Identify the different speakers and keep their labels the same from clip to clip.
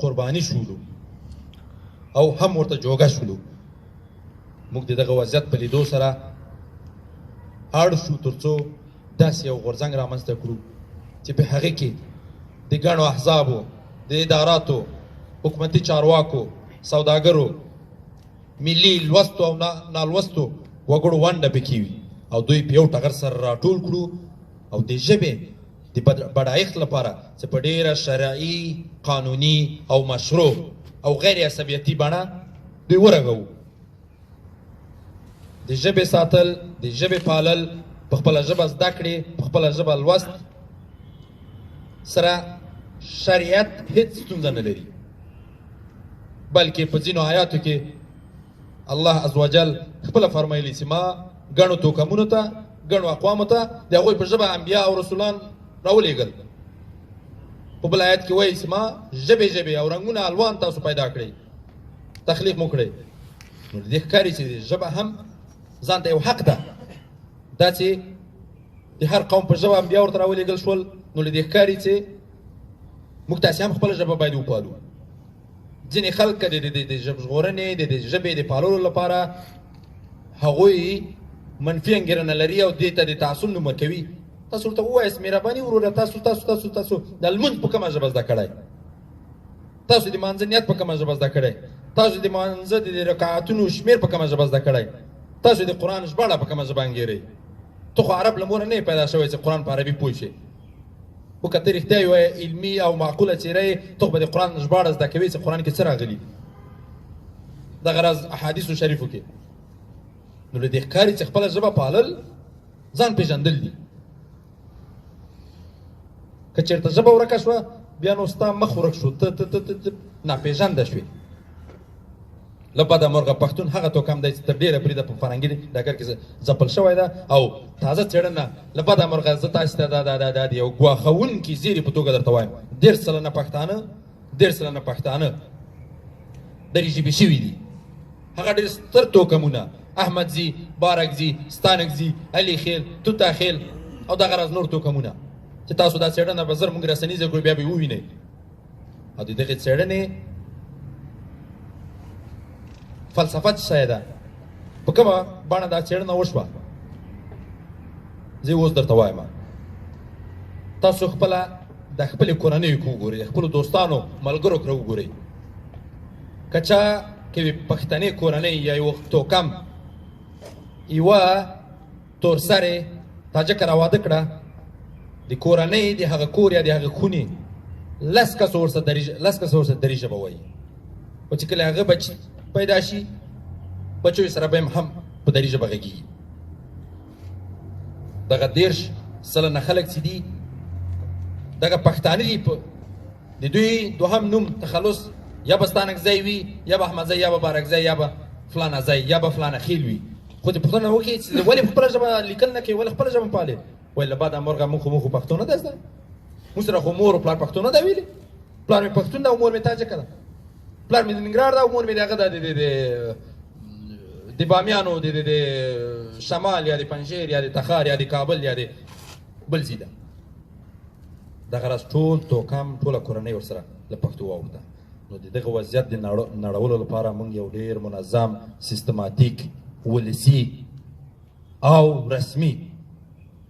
Speaker 1: قرباني شولو او هم ورته جوګه شولو. موږ د دغه وضعیت په لیدو سره اړ شو تر څو داسې یو غورځنګ رامنځته کړو چې په هغې کې د ګڼو احزابو، د اداراتو، حکومتي چارواکو، سوداګرو، ملي لوستو او نالوستو وګړو ونډه پکې وي او دوی په یو ټغر سره راټول کړو او د ژبې د بډایښت لپاره چې په ډېره شرعي، قانوني او مشروع او غیر عصبیتي بڼه دوی ورغوو. د ژبې ساتل، د ژبې پالل، په خپله ژبه زده کړې، په خپله ژبه لوست سره شریعت هیڅ ستونزه نه لري، بلکې په ځینو آیاتو کې الله عز وجل خپله فرمایلي چې ما ګڼو توکمونو ته، ګڼو اقوامو ته د هغوی په ژبه انبیا او رسولان راولېږل. په بل آیت کې وایي چې ما ژبې او رنګونه الوان تاسو پیدا کړئ، تخلیق مو کړئ. نو د دې ښکاري چې ژبه هم ځان ته یو حق ده. دا چې د هر قوم په ژبه انبیا ورته راولېږل شول، نو له دې ښکاري چې موږ تاسې هم خپله ژبه باید وپالو. ځینې خلک د ژغورنې د ژبې د پاللو لپاره هغوی منفي انګېرنه لري او دې ته د تعصب نوم ورکوي. تاسو ورته ووایاست مهرباني وروره تاسو د لمونځ په کومه ژبه زده کړی، تاسو د مانځه نیت په کومه ژبه زده کړی، تاسو د مانځه د رکعتونو شمېر په کومه ژبه زده کړی، تاسو د قرآن ژباړه په کومه ژبه انګېرئ. ته خو عرب له موره نه یې پیدا شوی چې قرآن په عربي پوه شې. خو که ته رښتیا ووایې علمي او معقوله څېره یې، ته خو به د قرآن ژباړه زده کوې چې قرآن کې څه راغلي دغه راز احادیثو شریفو کې. نو له دې ښکاري چې خپله ژبه پالل ځان پېژندل دي. که چېرته ژبه ورکه شوه بیا نو ستا مخ ورک شو، ته ناپېژنده شوې. له بده مرغه پښتون هغه توکم دی چې تر ډېره بریده په فرهنګي ډګر کې ځپل شوی ده او تازه څېړنه له بده مرغه زه تاسو ته دا د یو ګواښونکي زیري په توګه درته وایم 1.5 پښتانه دري ژبې شوي دي. هغه ډېر ستر توکمونه احمدزي، بارکزي، ستانکزي، علي خیل، توتا خیل او دغه راز نور توکمونه چې تاسو دا څېړنه به زر موږ رسنیزه کړو بیا به یې ووینئ. او د دغې څېړنې فلسفه څه شی ده، په کومه بڼه دا څېړنه وشوه، زه اوس درته وایم. تاسو خپله د خپلې کورنیو کې وګورئ، د خپلو دوستانو ملګرو کره وګورئ. که چا کې پښتنې کورنۍ یا یو توکم یوه تورسرې تاجکه راواده کړه، د کورنۍ د هغه کور یا د هغه خونې 10 کسو ورسره دري ژبه وایي. خو چې کله هغه بچ پیدا شي بچو سره به هم په دري ژبه غږېږي. دغه 10% خلک چې دي دغه پښتانه دي، د دوی دوهم نوم تخلص یا به ستانکزی وي، یا به احمدزی، یا به بارکزی، یا به فلانه زی، یا به فلانه خیل وي. خو د پوښتنه وکړي چې ولې په خپله ژبه لیکل نه کوي، ولې خپله ژبه پالې؟ وایي له بده مرغه موږ خو پښتو نه ده زده، موږ سره خو مور او پلار پښتو نه ده ویلې. پلار مې پښتون ده او مور مې تاجکه ده، پلار مې د ننګرهار ده او مور مې د هغه ده د بامیانو د شمال یا د پنجشیر یا د تخار یا د کابل یا د بل ځای ده. دغه راز ټول توکم ټوله کورنۍ ورسره له پښتو واوښته. نو د دغه وضعیت د نړولو لپاره موږ یو ډېر منظم، سیستماتیک، ولسي او رسمي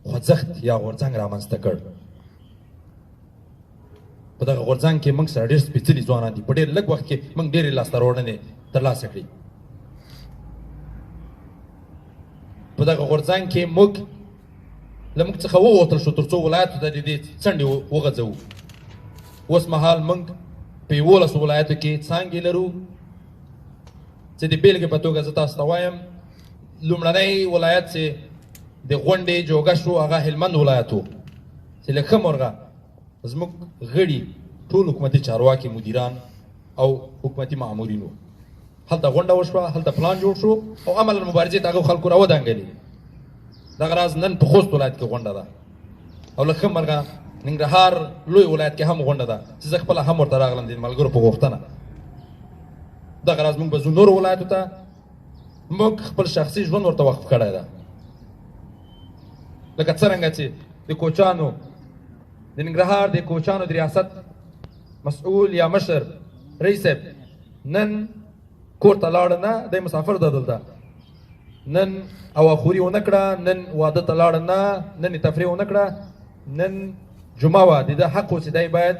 Speaker 1: خوځښت یا غورځنګ رامنځته کړ. په دغه غورځنګ کې موږ سره ډېر سپېڅلي ځوانان دي. په ډېر لږ وخت کې موږ ډېرې لاسته راوړنې ترلاسه کړي. په دغه غورځنګ کې موږ له موږ څخه ووتل شو تر څو ولایاتو ته د دې څنډې وغځوو. اوس مهال موږ په 11 ولایاتو کې څانګې لرو چې د بېلګې په توګه زه تاسو ته وایم لومړنی ولایت چې د غونډې جوګه شو هغه هلمند ولایت و چې له ښه مرغه زموږ غړي ټول حکومتي چارواکي، مدیران او حکومتي مامورین وو. هلته غونډه وشوه، هلته پلان جوړ شو او عملا مبارزې ته هغو خلکو راودانګلې. دغه راز نن په خوست ولایت کې غونډه ده او له ښه مرغه ننګرهار لوی ولایت کې هم غونډه ده چې زه خپله هم ورته راغلم د ملګرو په غوښتنه. دغه راز موږ به ځو نورو ولایتو ته. موږ خپل شخصي ژوند ورته وقف کړی ده، لکه څرنګه چې د کوچانو د ننګرهار د کوچانو د ریاست مسؤول یا مشر رئیس صاحب نن کور ته لاړ نه دی مسافر ده دلته نن اواخوري ونه کړه نن واده ته لاړ نه نن یې تفریح ونه کړه نن جمعه وه د ده حق و چې دی باید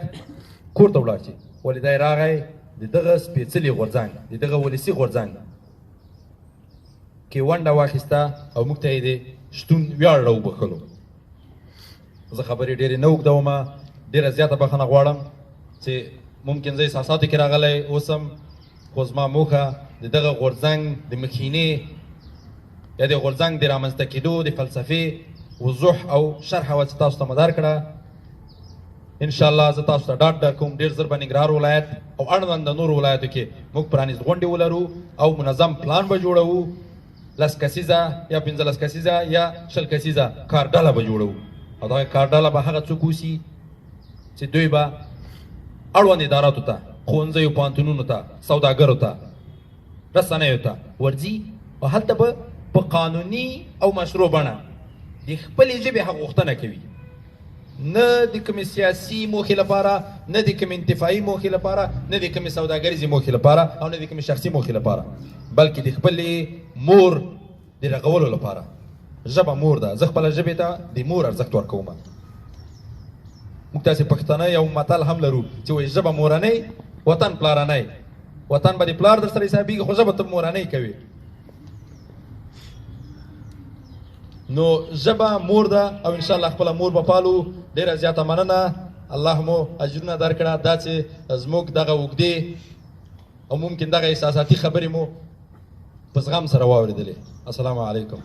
Speaker 1: کور ته ولاړ شي ولې دی راغی د دغه سپېڅلي غورځنګ د دغه ولسي غورځنګ کې ونډه واخیسته او موږ ته یې د شتون ویاړ راوبخلو زه خبرې ډېرې نه اوږدومه ډېره زیاته بخښنه غواړم چې ممکن زه احساساتو کې راغلی اوسم خو زما موخه د دغه غورځنګ د مخینې یا د غورځنګ د رامنځته کېدو د فلسفې وضوح او شرح وه چې تاسو ته مدار کړه انشاءالله زه تاسو ته ډاډ درکوم ډېر ژر به ننګرهار ولایت او اړوند د نورو ولایتو کې موږ پرانیست غونډې ولرو او منظم پلان به جوړوو 10 کسیزه یا 15 کسیزه یا 20 کسیزه کارډله به جوړوو او دغه کارډله به هغه څوک اوسي چې دوی به اړوند اداراتو ته ښوونځیو پوهنتونونو ته سوداګرو ته رسنیو ته ورځي او هلته به په قانوني او مشروع بڼه د خپلې ژبې حق غوښتنه کوي نه د کومې سیاسي موخې لپاره نه د کومې انتفاعي موخې لپاره نه د کومې سوداګریزې موخې لپاره او نه د کومې شخصي موخې لپاره بلکې د خپلې مور د رغولو لپاره ژبه مور ده زه خپله ژبې ته د مور ارزښت ورکوم موږ تاسې پښتانه یو متل هم لرو چې وایي ژبه مورنۍ وطن پلارنۍ وطن به د پلار در سره حسابېږي خو ژبه ته مورنۍ کوي نو ژبه مور ده او انشاءالله خپله مور به پالو ډېره زیاته مننه الله مو اجرونه درکړه دا چې زموږ دغه اوږدې او ممکن دغه احساساتي خبرې مو په زغم سره واورېدلې السلام علیکم